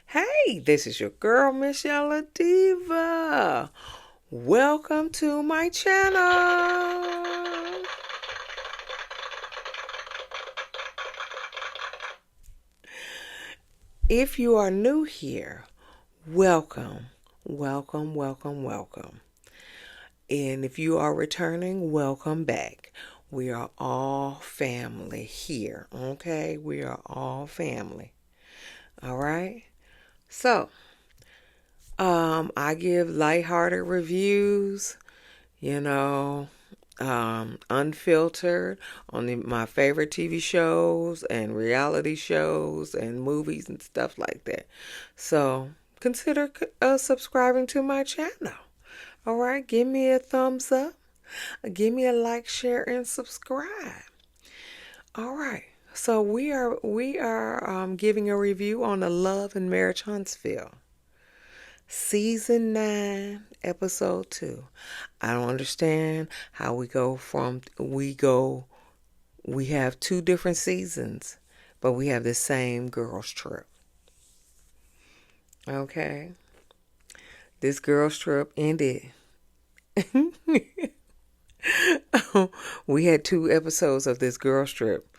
Hey, this is your girl, msyelladiva. Welcome to my channel. If you are new here, welcome, welcome, welcome, welcome. And if you are returning, welcome back. We are all family here, okay? We are all family. All right? So, I give lighthearted reviews, you know, unfiltered on my favorite TV shows and reality shows and movies and stuff like that. So consider subscribing to my channel. All right, give me a thumbs up, give me a like, share, and subscribe. All right. So we are giving a review on the Love and Marriage Huntsville. Season 9, Episode 2. I don't understand how we have two different seasons, but we have the same girls' trip. Okay? This girls' trip ended. We had 2 episodes of this girls' trip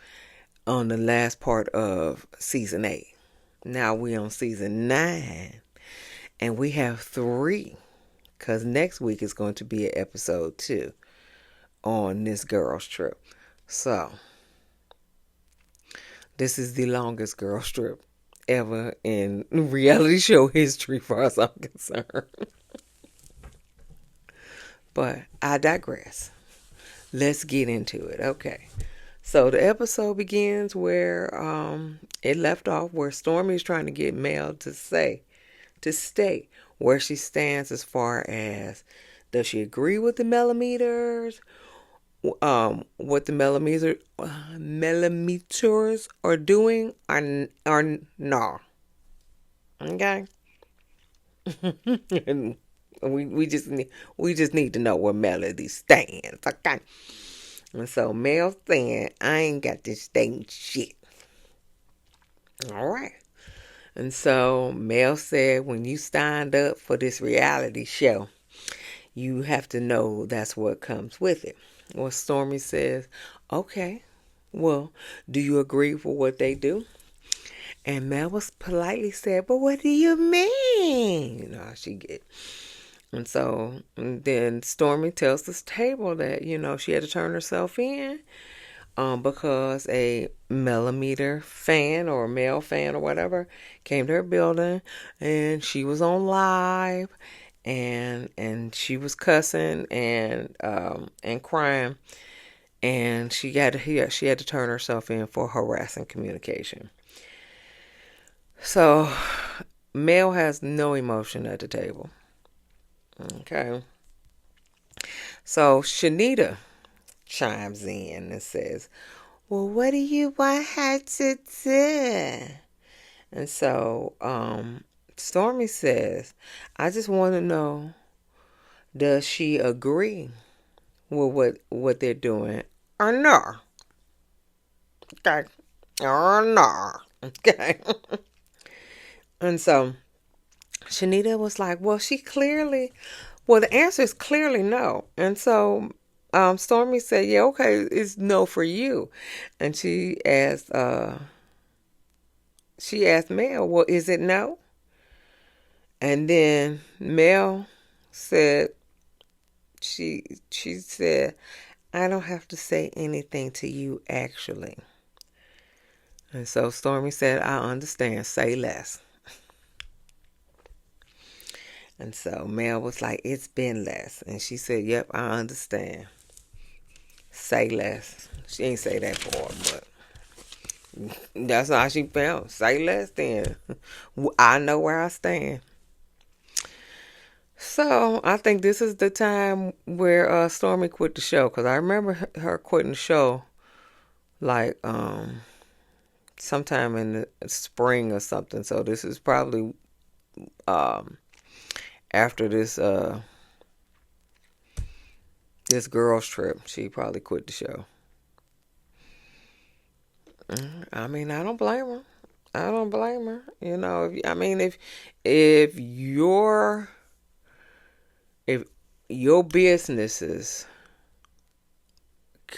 on the last part of Season 8. Now we on Season 9. And we have 3, because next week is going to be an episode 2 on this girls' trip. So, this is the longest girls' trip ever in reality show history, as far as I'm concerned. But I digress. Let's get into it. Okay. So the episode begins where it left off, where Stormi is trying to get Mel to state where she stands as far as, does she agree with the millimeters, what the millimeters are doing, or no. Okay. And we just need to know where Melody stands. Okay. And so Mel saying, I ain't got this thing shit. All right. And so Mel said, when you signed up for this reality show, you have to know that's what comes with it. Well, Stormi says, okay, well, do you agree with what they do? And Mel was politely said, but what do you mean? You know how she get. And so then Stormi tells this table that, she had to turn herself in because a millimeter fan or a male fan or whatever came to her building, and she was on live, and she was cussing and crying, and she had to turn herself in for harassing communication. So Mel has no emotion at the table. Okay. So Shanita chimes in and says, well, what do you want her to do? And so Stormi says, I just want to know, does she agree with what they're doing or no? Okay. Or no. Okay. And so Shanita was like, well, the answer is clearly no. And so Stormi said, yeah, okay, it's no for you. And she asked Mel, well, is it no? And then Mel said, she said, I don't have to say anything to you, actually. And so Stormi said, I understand, say less. And so Mel was like, it's been less. And she said, yep, I understand. Say less. She ain't say that part, but that's how she felt. Say less then. I know where I stand. So I think this is the time where Stormi quit the show, because I remember her quitting the show like sometime in the spring or something. So this is probably after this girl's trip. She probably quit the show. I mean, I don't blame her. I don't blame her. I mean, if your if your businesses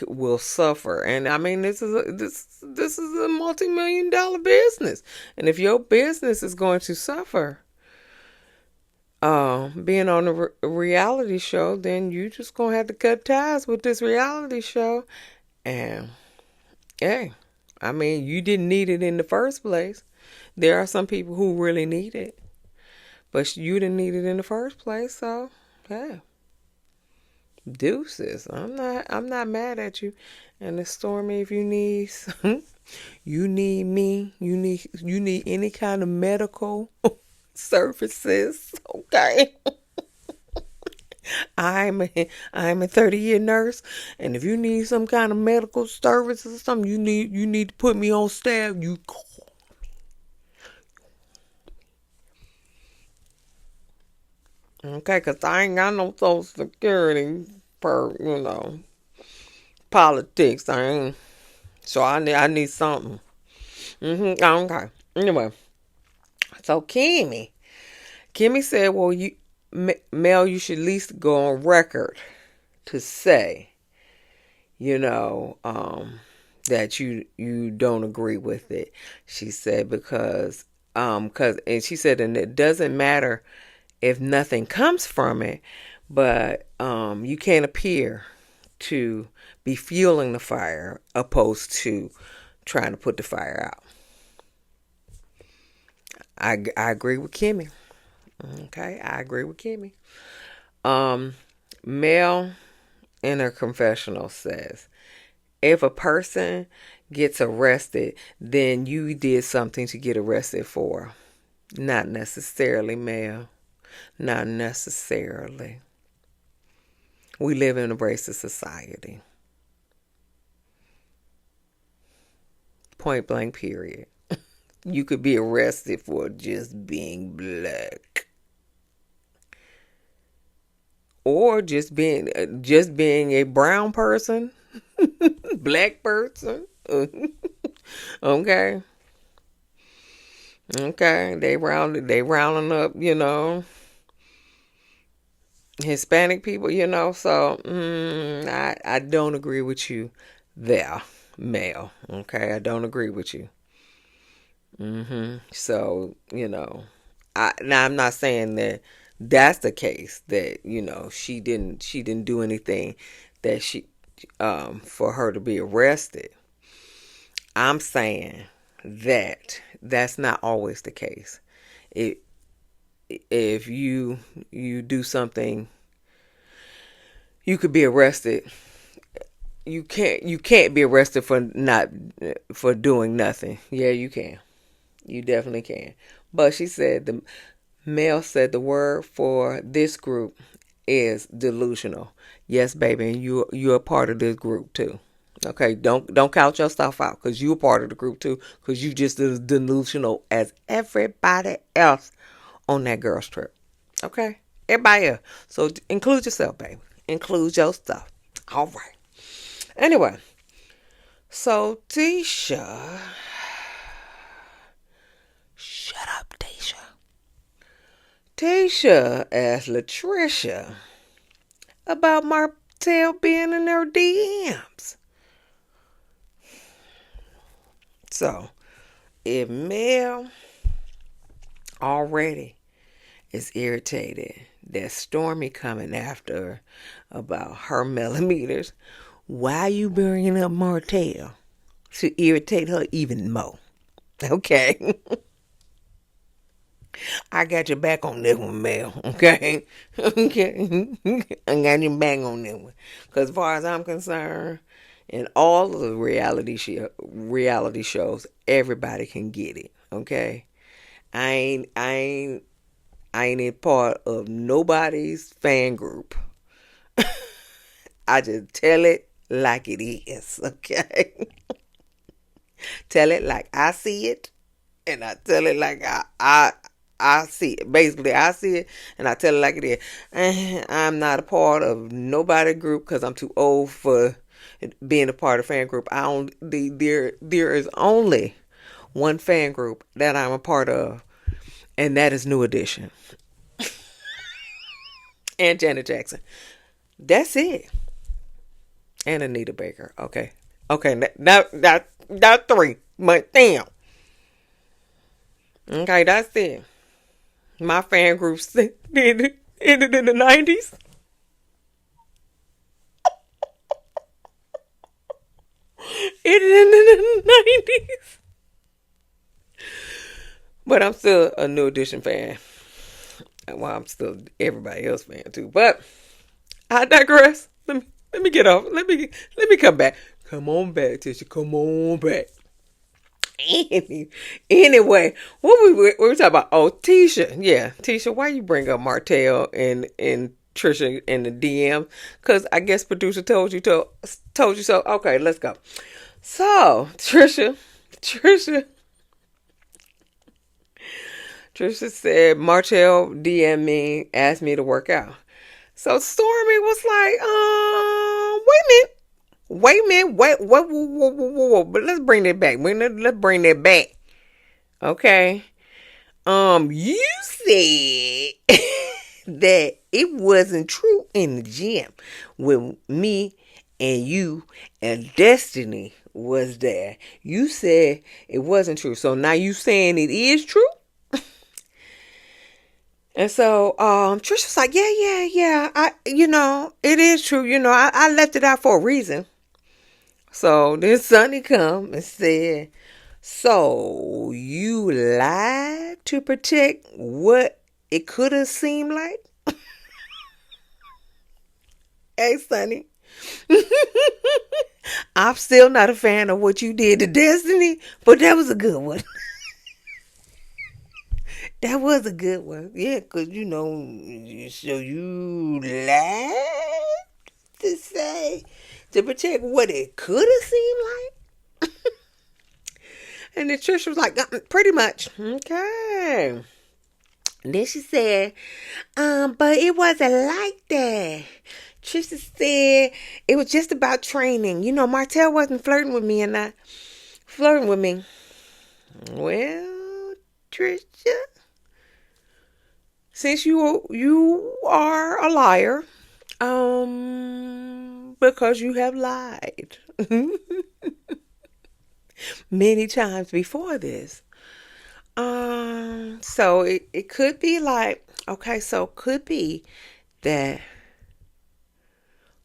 will suffer, and I mean, this is a multi-million-dollar business, and if your business is going to suffer, being on a reality show, then you just gonna have to cut ties with this reality show. And hey, I mean, you didn't need it in the first place. There are some people who really need it, but you didn't need it in the first place. So, hey, deuces. I'm not mad at you. And it's Stormy, if you need, you need me. You need any kind of medical services. Okay. I'm a 30-year nurse, and if you need some kind of medical services or something, you need to put me on staff. You call. Okay, because I ain't got no social security per, politics. I ain't. So I need something. Okay. Anyway, so Kimmy said, well, Mel, you should at least go on record to say, that you don't agree with it. She said and she said, and it doesn't matter if nothing comes from it, but you can't appear to be fueling the fire opposed to trying to put the fire out. I agree with Kimmy. Okay, I agree with Kimmy. Mel in her confessional says, if a person gets arrested, then you did something to get arrested for. Not necessarily, Mel. Not necessarily. We live in a racist society. Point blank, period. You could be arrested for just being black. Or just being a brown person. Black person. Okay. Okay. They rounding up, Hispanic people, so I don't agree with you there, Mel. Okay, I don't agree with you. So, now I'm not saying that that's the case, that, she didn't do anything that for her to be arrested. I'm saying that that's not always the case. If you do something, you could be arrested. You can't be arrested for doing nothing. Yeah, you can. You definitely can. But she said Mel said the word for this group is delusional. Yes, baby, and you're a part of this group too. Okay, don't count yourself out, because you're a part of the group too, because you just as delusional as everybody else on that girl's trip. Okay, everybody else. So include yourself, baby. Include your stuff. All right. Anyway, so Tisha, shut up, Tisha. Tisha asked Latricia about Martell being in her DMs. So, if Mel already is irritated that Stormi coming after her about her millimeters, why you bringing up Martell to irritate her even more? Okay. I got your back on this one, Mel. Okay? Okay? I got your back on this one. Because as far as I'm concerned, in all of the reality shows, everybody can get it. Okay? I ain't a part of nobody's fan group. I just tell it like it is. Okay? Tell it like I see it, and I tell it like I see it. Basically, I see it, and I tell it like it is. I'm not a part of nobody group because I'm too old for being a part of fan group. There is only one fan group that I'm a part of, and that is New Edition and Janet Jackson. That's it. And Anita Baker. Okay. Okay, not three, but damn. Okay, that's it. My fan groups ended in the 90s. Ended in the 90s. But I'm still a New Edition fan. Well, I'm still everybody else fan too. But I digress. Let me get off. Let me come back. Come on back, Tisha. Come on back. Anyway, what we were talking about? Oh, Tisha. Yeah, Tisha. Why you bring up Martell and Trisha in the DM? Because I guess producer told you so. Okay, let's go. So Trisha said Martell DM me, asked me to work out. So Stormi was like, wait a minute, whoa. But let's bring that back. Let's bring that back. Okay. You said that it wasn't true in the gym when me and you and Destiny was there. You said it wasn't true. So now you saying it is true? And so Trish was like, yeah. It is true. I left it out for a reason. So then Sonny come and said, so you lied to protect what it could have seemed like? Hey, Sonny. I'm still not a fan of what you did to Destiny, but that was a good one. That was a good one. Yeah, because, so you lied to protect what it could have seemed like? And then Trisha was like, pretty much. Okay. And then she said, but it wasn't like that. Trisha said it was just about training. Martell wasn't flirting with me and not flirting with me. Well, Trisha, since you are a liar, because you have lied many times before this. So it could be like, okay, so it could be that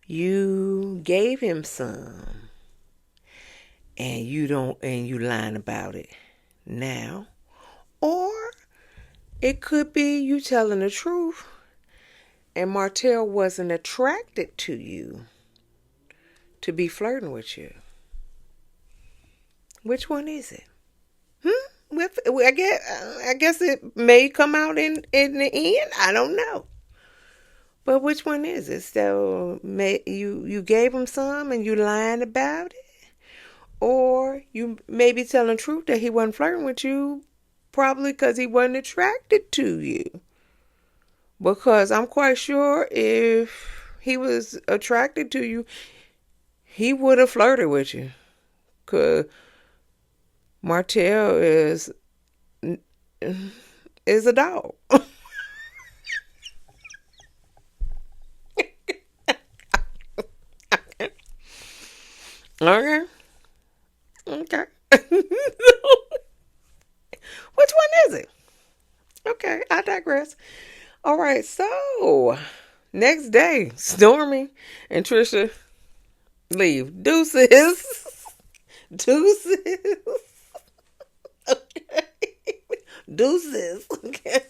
you gave him some and you lying about it now. Or it could be you telling the truth and Martell wasn't attracted to you to be flirting with you. Which one is it? I guess it may come out in the end. I don't know. But which one is it? So you gave him some and you lying about it? Or you may be telling the truth that he wasn't flirting with you probably because he wasn't attracted to you. Because I'm quite sure if he was attracted to you, he would have flirted with you. Because Martell is a dog. Okay. Which one is it? Okay, I digress. All right, so next day, Stormi and Trisha leave. Deuces. Okay. Deuces. Okay.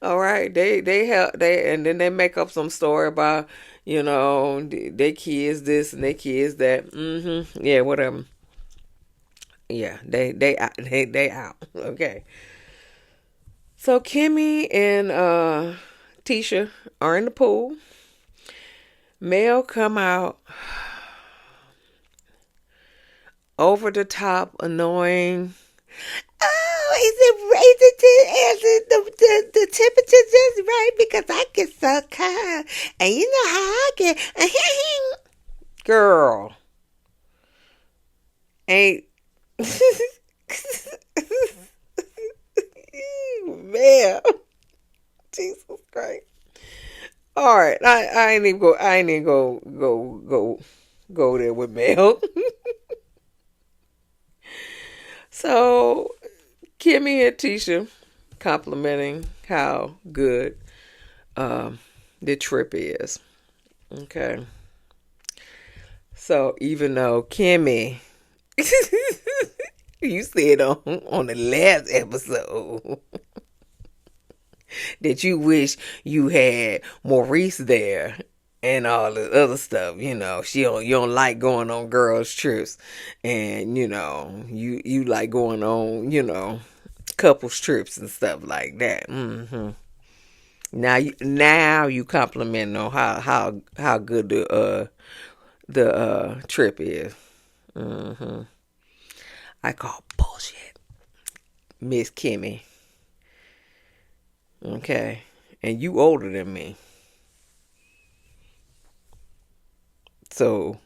All right, and then they make up some story about their kids this and their kids that. Yeah, whatever. Yeah, they out. Okay. So Kimmy and Tisha are in the pool. Mel come out over the top, annoying. Oh, is the temperature just right because I get so cold, and you know how I get. Girl, ain't Man, Jesus Christ. All right, I ain't even go there with Mel. So Kimmy and Tisha complimenting how good um, the trip is. Okay, so even though Kimmy, you said on the last episode that you wish you had Maurice there and all the other stuff. You don't like going on girls trips, and you like going on couples trips and stuff like that. Now you complimenting on how good the trip is. I call bullshit, Miss Kimmy. Okay, and you older than me, so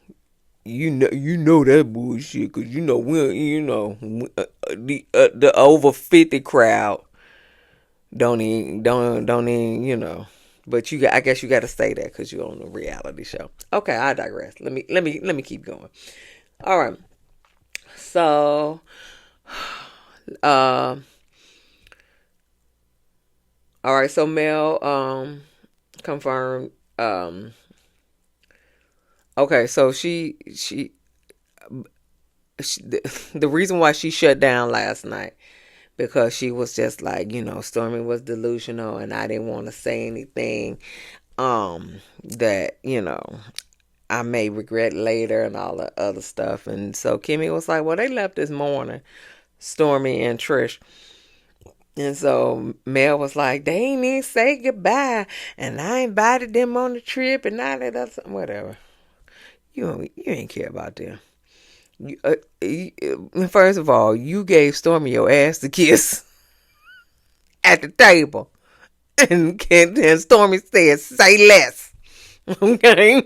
you know that bullshit, because the over 50 crowd don't even. But I guess you got to say that because you're on a reality show. Okay, I digress. Let me keep going. All right. So, all right. So Mel confirmed. Okay, so the reason why she shut down last night, because she was just like, Stormi was delusional, and I didn't want to say anything that I may regret later and all the other stuff. And so Kimmy was like, well, they left this morning, Stormi and Trish. And so Mel was like, they ain't even say goodbye, and I invited them on the trip and all that other whatever. You ain't care about them. First of all, you gave Stormi your ass to kiss at the table, and Stormi said, "Say less." Okay,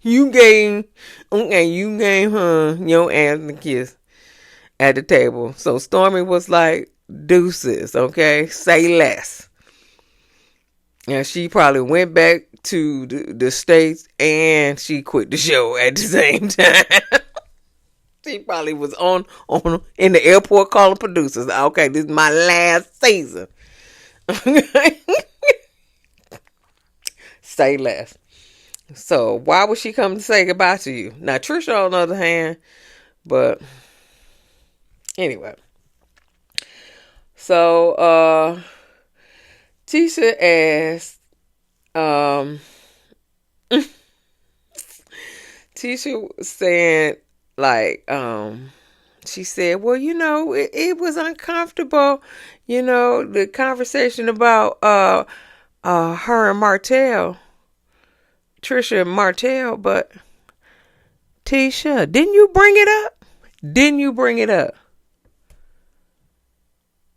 you gave her your ass to kiss at the table. So Stormi was like, "Deuces, okay, say less." And she probably went back to the States, and she quit the show at the same time. She probably was on in the airport calling producers. Okay, this is my last season. Say less. So why would she come to say goodbye to you? Now Trisha, on the other hand, but anyway. So Tisha asked, Tisha saying, like, she said, well, it was uncomfortable, the conversation about her and Martell, Trisha and Martell, but Tisha, didn't you bring it up? Didn't you bring it up?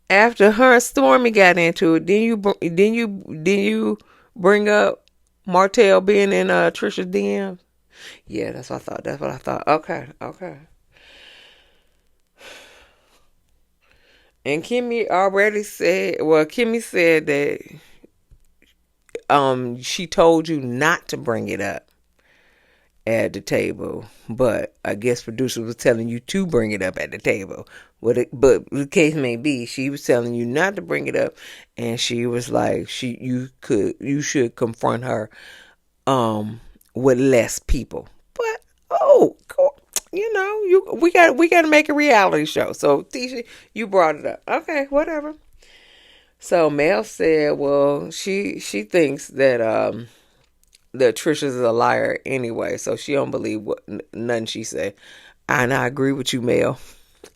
After her and Stormi got into it, didn't you bring up Martell being in Trisha's DMs? Yeah, that's what I thought. That's what I thought. Okay. And Kimmy already said, well, Kimmy said that she told you not to bring it up at the table, but I guess producer was telling you to bring it up at the table. But the case may be, she was telling you not to bring it up, and she was like, you should confront her with less people. But we got to make a reality show. So Tisha, you brought it up. Okay, whatever. So Mel said, well, she thinks that that Trisha's a liar anyway, so she don't believe nothing she said. And I agree with you, Mel.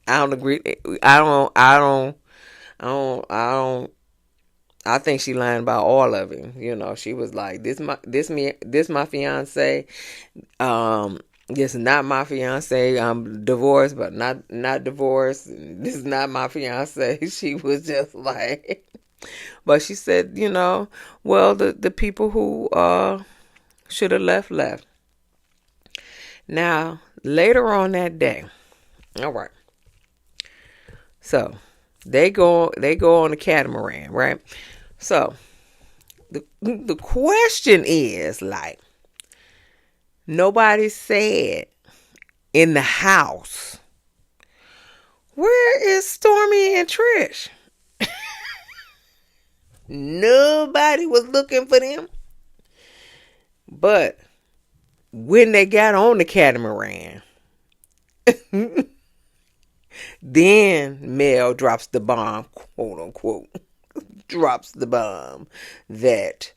I don't agree. I think she lying about all of it. She was like, this my fiance. This is not my fiance. I'm divorced, but not divorced. This is not my fiance. She was just like, but she said, well, the people who should have left. Now, later on that day, All right. So they go on the catamaran, right? So the question is like, nobody said in the house, where is Stormi and Trish? Nobody was looking for them. But when they got on the catamaran, then Mel drops the bomb, quote unquote, drops the bomb that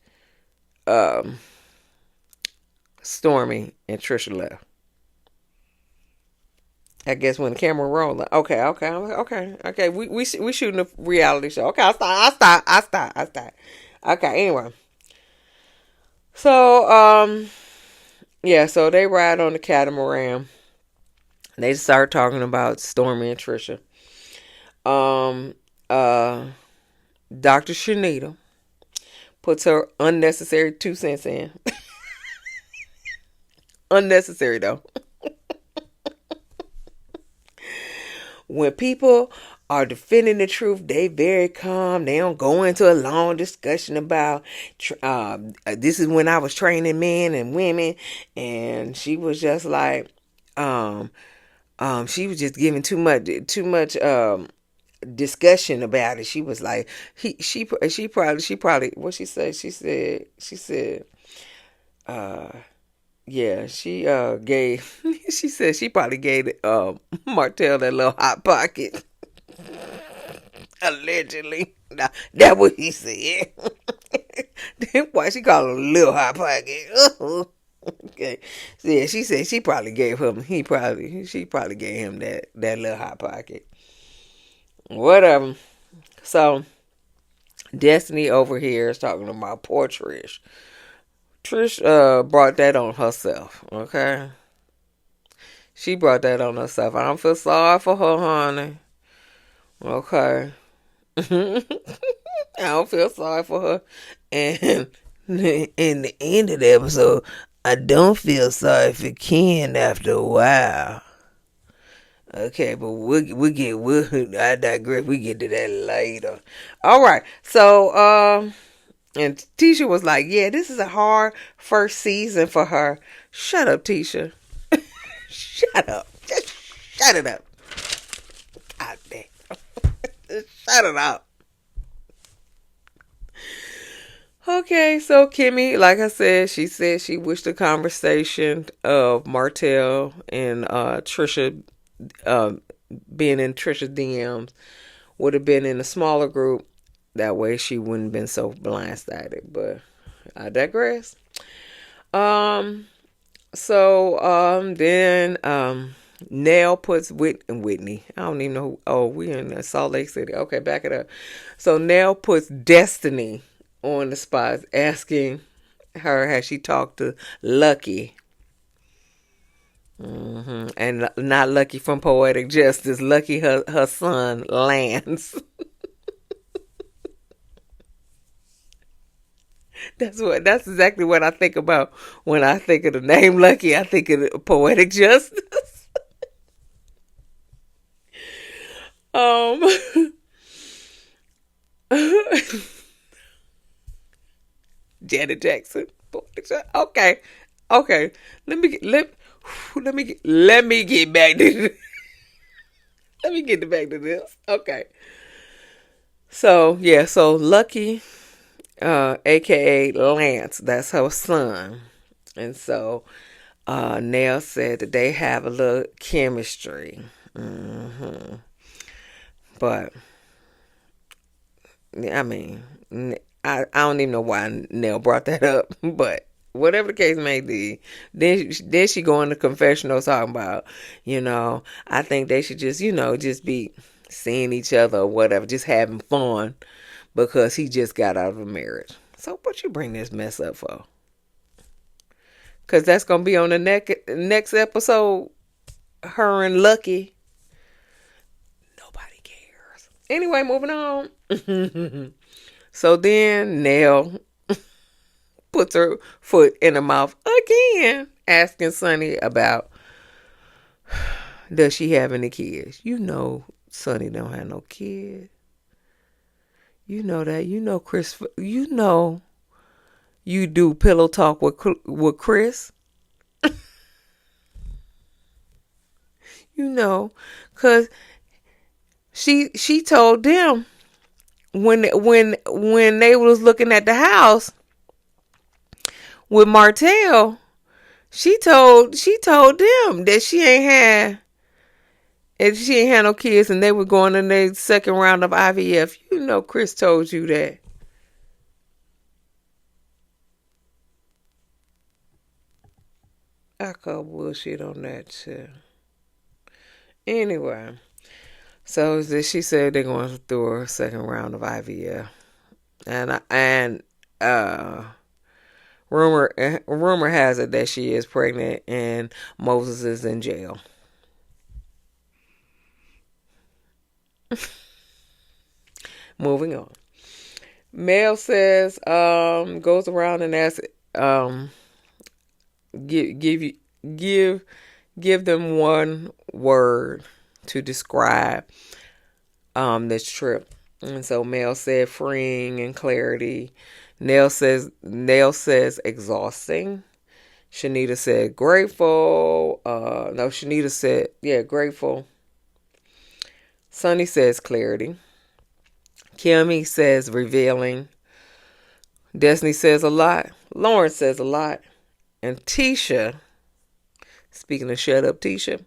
um, Stormi and Trisha left. I guess when the camera rolled, okay. We shooting a reality show. Okay, I start. Okay, anyway. So yeah, so they ride on the catamaran. They start talking about Stormi and Trisha. Um, uh, Dr. Shanita puts her unnecessary 2 cents in. Unnecessary though. When people are defending the truth, they very calm. They don't go into a long discussion about this is when I was training men and women, and she was just like, she was just giving too much discussion about it. She was like, she probably what she said, yeah, she gave she said she probably gave Martell that little hot pocket. Allegedly. Now, that's what he said. Why she called him a little hot pocket? Okay. So yeah, she said she probably gave him she probably gave him that little hot pocket. Whatever. So Destiny over here is talking about poor Trish. Trish brought that on herself, okay? She brought that on herself. I don't feel sorry for her, honey. Okay. I don't feel sorry for her. And in the end of the episode, I don't feel sorry for Ken after a while. Okay, but I digress. We get to that later. All right. So, and Tisha was like, yeah, this is a hard first season for her. Shut up, Tisha. Shut up. Just shut it up. God damn. Just shut it up. Okay, so Kimmy, like I said she wished the conversation of Martell and Trisha being in Trisha's DMs would have been in a smaller group. That way she wouldn't have been so blindsided. But I digress. Then Nell puts Whitney. I don't even know who. Oh, we in Salt Lake City. Okay, back it up. So Nell puts Destiny on the spot, asking her has she talked to Lucky. And not Lucky from Poetic Justice. Lucky her son Lance. That's exactly what I think about when I think of the name Lucky. I think of the Poetic Justice. Janet Jackson. Okay. Let me get back to this. Let me get back to this. Okay. So yeah, so Lucky, aka Lance, that's her son, and so Nell said that they have a little chemistry. But I mean, I don't even know why Nell brought that up, but whatever the case may be, then she go into confessional talking about, I think they should just be seeing each other or whatever, just having fun because he just got out of a marriage. So what you bring this mess up for? Because that's going to be on the next episode, her and Lucky. Nobody cares. Anyway, moving on. So then Nell puts her foot in her mouth again, asking Sonny about Does she have any kids? You know Sonny don't have no kids. You know that. You know Chris. You know you do pillow talk with Chris. You know, cause she told them when they was looking at the house with Martell, she told them that she ain't had no kids, and they were going in their second round of IVF. You know, Chris told you that. I call bullshit on that too. Anyway, so she said they're going through a second round of IVF, and rumor has it that she is pregnant and Moses is in jail. Moving on. Mel says, goes around and asks, give them one word to describe this trip. And so Mel said freeing and clarity. Nell says exhausting. Shanita said grateful. Shanita said, grateful. Sonny says clarity. Kimmy says revealing. Destiny says a lot. Lauren says a lot. And Tisha, speaking of shut up Tisha,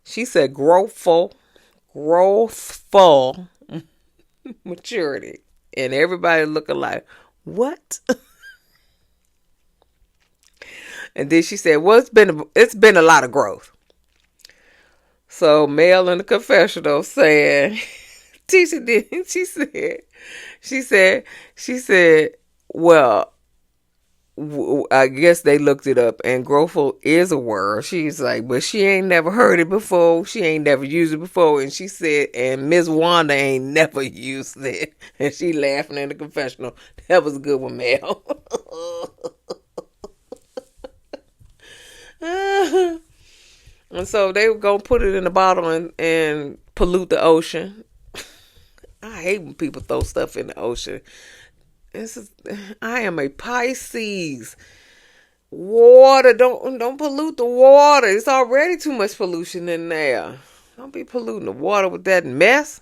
she said growthful maturity. And everybody looking like, what? And then she said, well, it's been a lot of growth. So Mel in the confessional saying, Tisha did. She said, well, I guess they looked it up, and growthful is a word. She's like, but she ain't never heard it before. She ain't never used it before. And she said, and Miss Wanda ain't never used it. And she laughing in the confessional. That was a good one, Mel. And so they were going to put it in a bottle and pollute the ocean. I hate when people throw stuff in the ocean. I am a Pisces. Water, don't pollute the water. It's already too much pollution in there. Don't be polluting the water with that mess.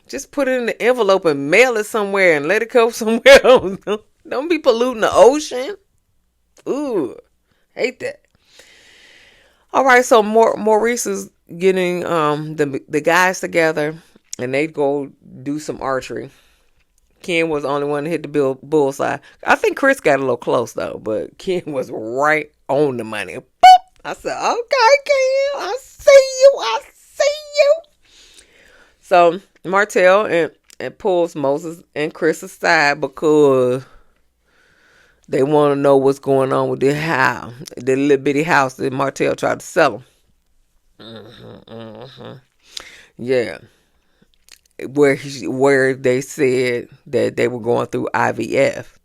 Just put it in the envelope and mail it somewhere and let it go somewhere else. Don't be polluting the ocean. Ooh, hate that. All right, so Maurice is getting the guys together, and they go do some archery. Ken was the only one to hit the bullseye. I think Chris got a little close though, but Ken was right on the money. Boop! I said, "Okay, Ken, I see you." So Martell and pulls Moses and Chris aside because they want to know what's going on with the house, the little bitty house that Martell tried to sell them. Yeah. Where they said that they were going through IVF,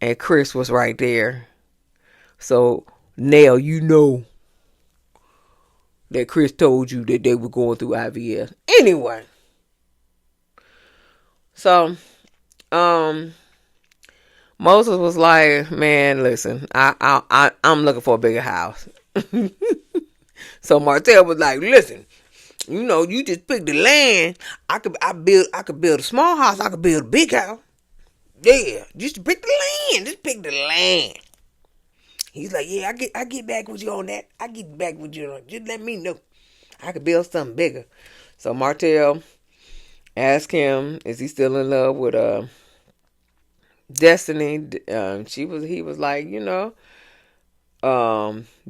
and Chris was right there. So now you know that Chris told you that they were going through IVF. Anyway, so Moses was like, "Man, listen, I'm looking for a bigger house." So Martell was like, "Listen. You know, you just pick the land. I could build a small house. I could build a big house. Yeah, just pick the land. Just pick the land." He's like, "Yeah, I get back with you on that. I get back with you on it. Just let me know. I could build something bigger." So Martell asked him, "Is he still in love with Destiny?" He was like,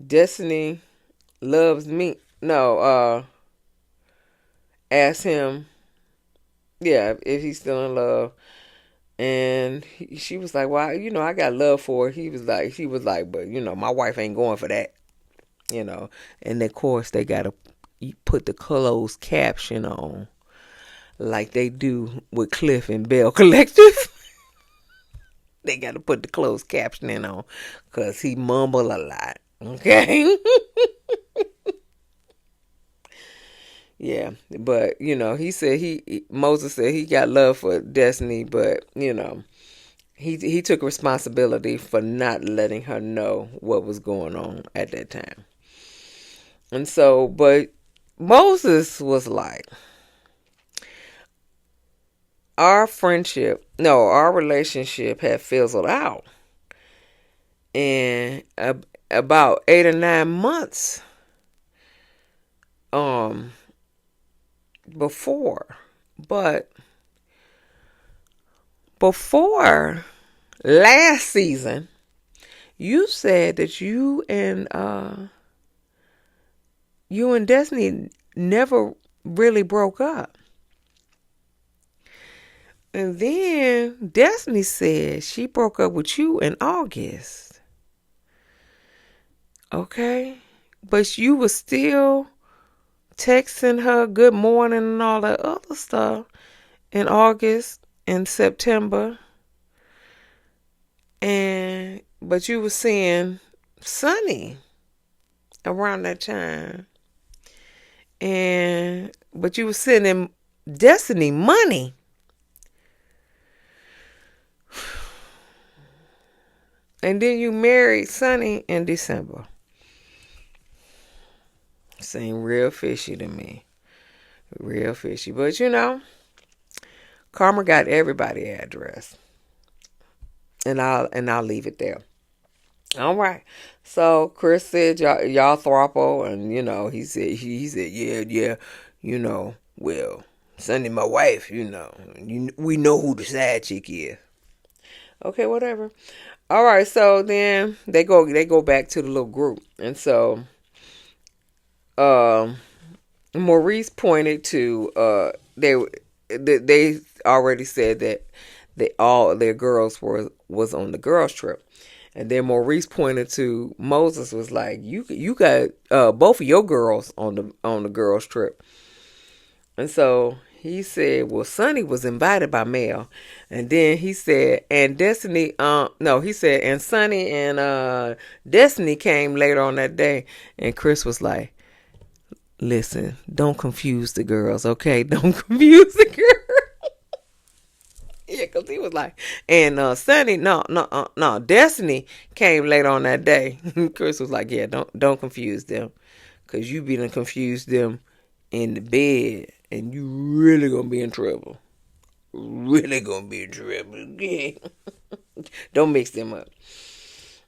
Destiny loves me. No, asked him, if he's still in love, and she was like, "Well, I got love for her." He was like, "But my wife ain't going for that." And of course they gotta put the closed caption on, like they do with Cliff and Bell Collective. They gotta put the closed captioning on, cause he mumble a lot. Okay. Yeah, but he said Moses said he got love for Destiny, but he took responsibility for not letting her know what was going on at that time. And so, but Moses was like, our relationship had fizzled out. And about 8 or 9 months um before. But before last season, you said that you and Destiny never really broke up. And then Destiny said she broke up with you in August. Okay? But you were still texting her good morning and all that other stuff in August and September. But you were seeing Sonny around that time. But you were sending Destiny money. And then you married Sonny in December. Seemed real fishy to me. Real fishy. But Karma got everybody's address. And I'll leave it there. All right. So Chris said y'all Throuple, and he said yeah, well, Sunday my wife, we know who the side chick is. Okay, whatever. All right, so then they go back to the little group, and so Maurice pointed to they already said that all their girls was on the girls trip, and then Maurice pointed to Moses, was like, you got both of your girls on the girls trip, and so he said, well, Sonny was invited by Mel. And then he said, and Destiny, he said, and Sonny and Destiny came later on that day. And Chris was like, listen, don't confuse the girls, okay? Don't confuse the girls. Yeah, because he was like, and Sonny, no, Destiny came later on that day. Chris was like, yeah, don't confuse them. Because you be done confused them in the bed. And you really gonna be in trouble. Really gonna be in trouble again. Don't mix them up.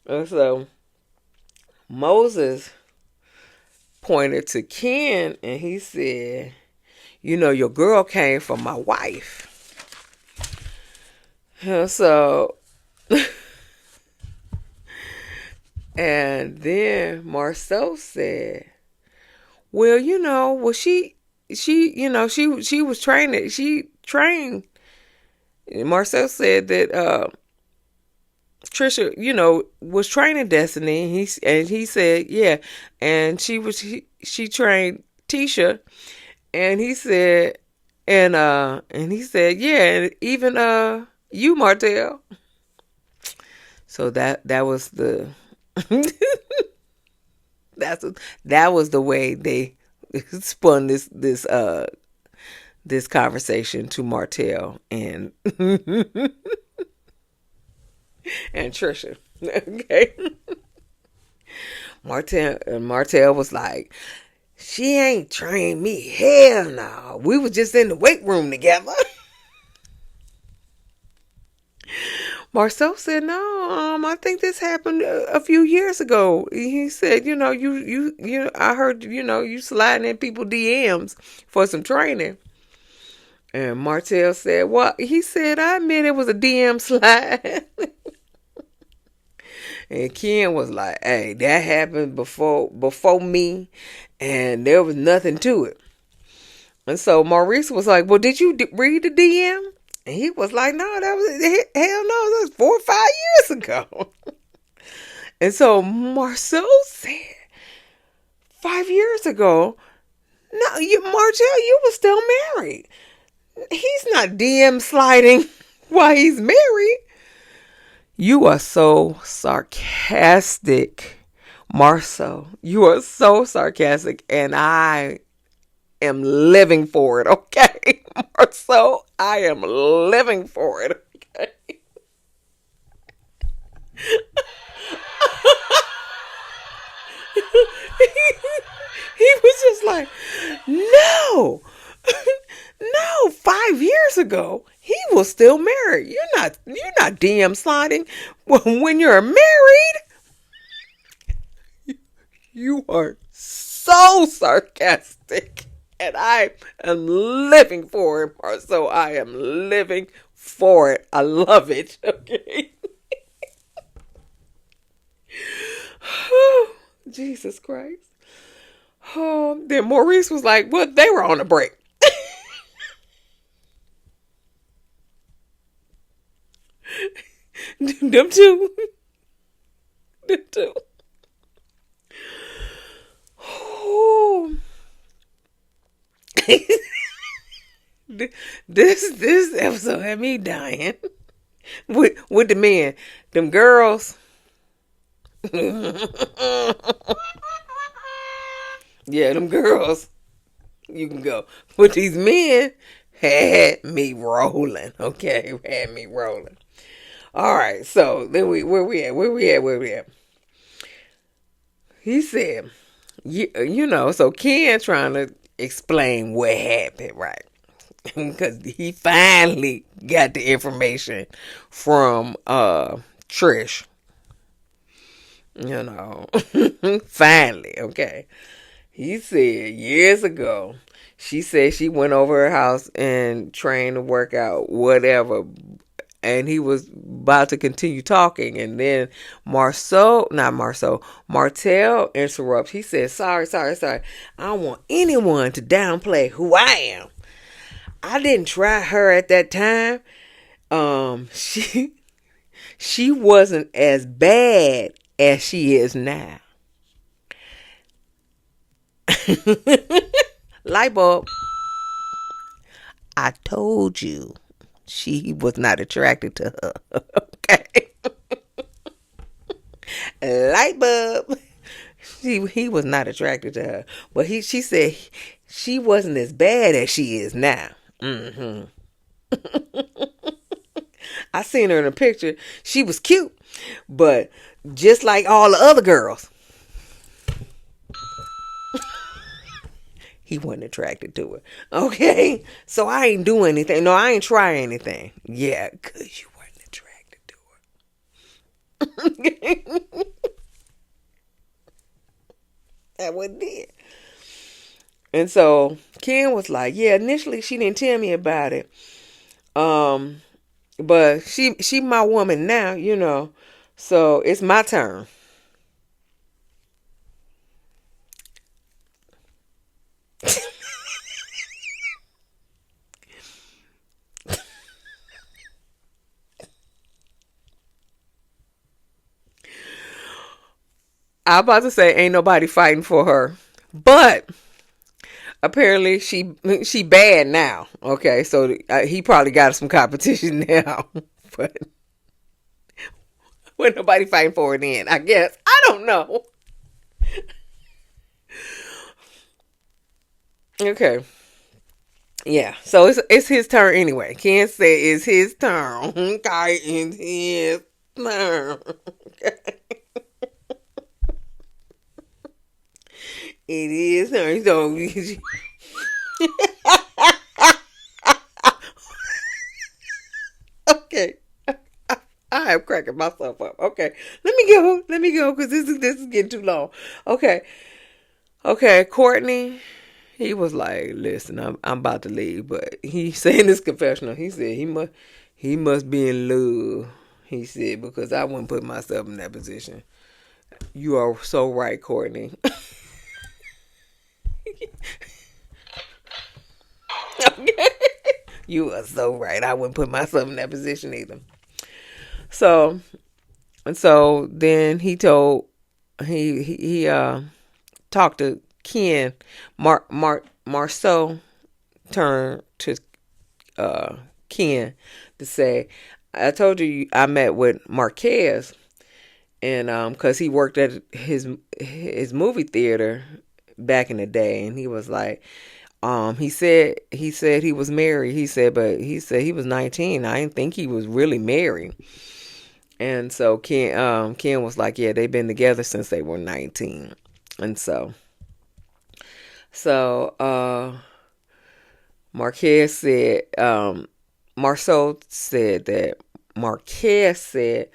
And so Moses pointed to Ken and he said, your girl came from my wife. And so and then Marcel said, well, she was training. She trained. Marcel said that Trisha, was training Destiny. He said, yeah, and she trained Tisha, and he said, yeah, and even you, Martell. So that was the that was the way they spun this conversation to Martell and and Trisha. Okay. Martell was like, she ain't trained me. Hell no. We was just in the weight room together. Marcel said, no, I think this happened a few years ago. He said, I heard, you sliding in people's DMs for some training. And Martell said, well, he said, I admit it was a DM slide. And Ken was like, hey, that happened before me, and there was nothing to it. And so Maurice was like, well, did you read the DM? And he was like, no, hell no, that was 4 or 5 years ago. And so Marcel said, 5 years ago, no, Martell, you were still married. He's not DM sliding while he's married. You are so sarcastic, Marcel. You are so sarcastic, and I am living for it, okay? So I am living for it, okay? He was just like, no, no. 5 years ago, he was still married. You're not DM sliding when you're married. You are so sarcastic, and I am living for it. Or so I am living for it. I love it. Okay. Jesus Christ. Then Maurice was like, well, they were on a break. Them two. Them two. Oh. this episode had me dying. With the men. Them girls. Yeah, them girls. You can go. But these men had me rolling. Okay, had me rolling. All right, so then where we at? He said, so Ken trying to explain what happened, right? Because he finally got the information from Trish. Finally, okay. He said years ago, she said she went over her house and trained to work out, whatever. And he was about to continue talking. And then Martell interrupts. He said, sorry. I don't want anyone to downplay who I am. I didn't try her at that time. She wasn't as bad as she is now. Light bulb. I told you she was not attracted to her. Okay. Light bulb. He was not attracted to her. But she said she wasn't as bad as she is now. Mm-hmm. I seen her in a picture. She was cute. But just like all the other girls, he wasn't attracted to her. Okay? So I ain't do anything. No, I ain't try anything. Yeah, because you weren't attracted to her. That wasn't it. And so Ken was like, yeah, initially she didn't tell me about it. But she my woman now, so it's my turn. I'm about to say ain't nobody fighting for her, but apparently she bad now. Okay, so he probably got some competition now, but when nobody fighting for it then, I guess. I don't know. Okay. Yeah, so it's his turn anyway. Ken said it's his turn. Okay, it's his turn. It is her. So okay. I am cracking myself up. Okay. Let me go because this is getting too long. Okay. Okay, Courtney. He was like, listen, I'm about to leave, but he said in this confessional, he said he must be in love. He said, because I wouldn't put myself in that position. You are so right, Courtney. Okay. You are so right. I wouldn't put myself in that position either. So then he told he talked to Ken. Marceau turned to Ken to say, I told you I met with Marquez, and because he worked at his movie theater back in the day, and he was like, He said he was married. But he was 19. I didn't think he was really married. And so Ken was like, yeah, they've been together since they were 19. And so Marquez said, Marceau said that Marquez said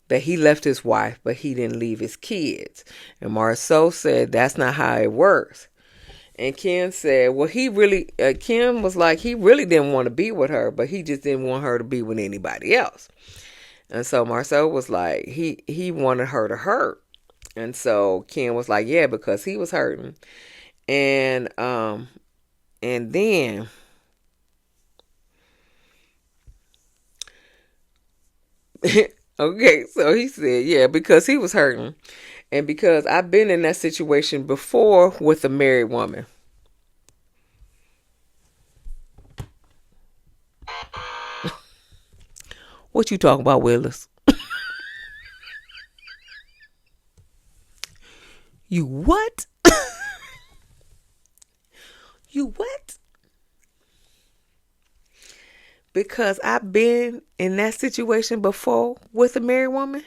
that he left his wife, but he didn't leave his kids. And Marceau said that's not how it works. And Ken said, well, Ken was like, he really didn't want to be with her, but he just didn't want her to be with anybody else. And so Marceau was like, he wanted her to hurt. And so Ken was like, yeah, because he was hurting. And then okay, so he said, yeah, because he was hurting. And because I've been in that situation before with a married woman. What you talking about, Willis? You what? You what? Because I've been in that situation before with a married woman.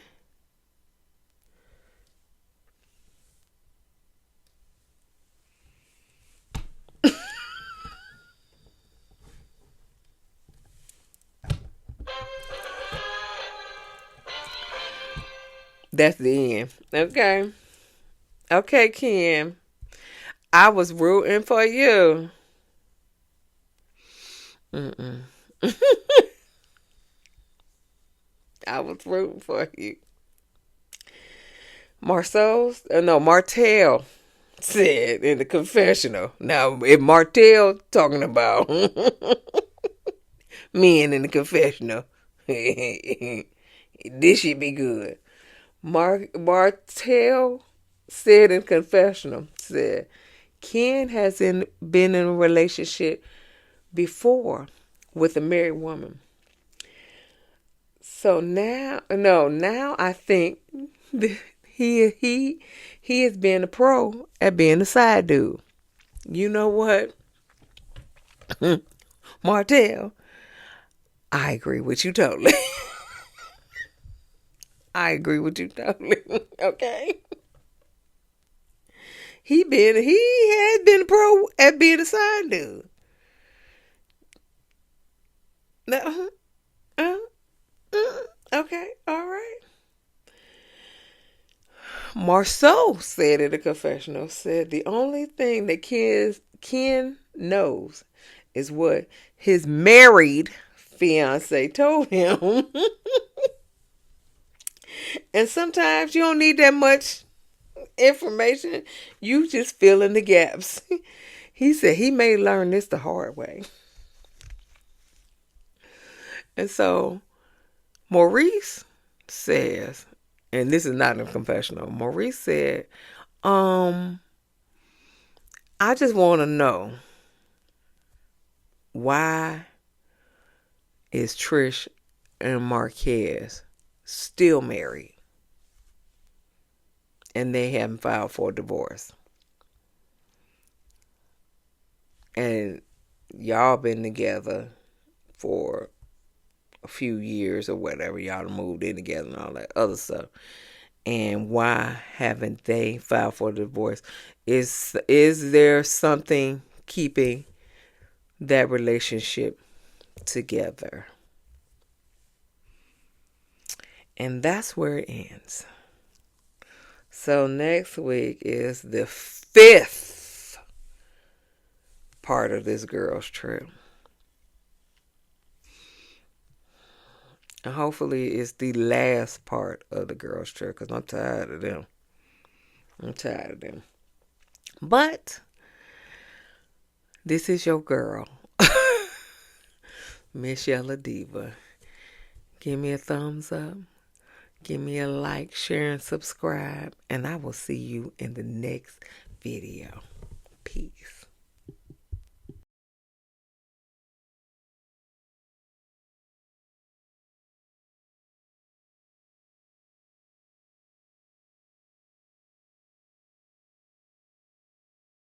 That's the end. Okay. Okay, Ken. I was rooting for you. Mm-mm. I was rooting for you. Martell said in the confessional. Now, if Martell talking about men in the confessional, this should be good. Martell said in confessional, said, Ken has been in a relationship before with a married woman. So now I think he is being a pro at being a side dude. You know what, Martell? I agree with you totally. I agree with you totally. Okay. He has been a pro at being a side dude. No, okay, all right. Marceau said in a confessional, said the only thing that Ken knows is what his married fiance told him. And sometimes you don't need that much information. You just fill in the gaps. He said he may learn this the hard way. And so Maurice says, and this is not a confessional, Maurice said, I just want to know, why is Trish and Marquez still married and they haven't filed for divorce? And y'all been together for a few years or whatever. Y'all moved in together and all that other stuff. And why haven't they filed for divorce? Is there something keeping that relationship together? And that's where it ends. So next week is the 5th part of this girl's trip. And hopefully it's the last part of the girls' trip, because I'm tired of them. But this is your girl, msyelladiva. Give me a thumbs up. Give me a like, share, and subscribe. And I will see you in the next video. Peace.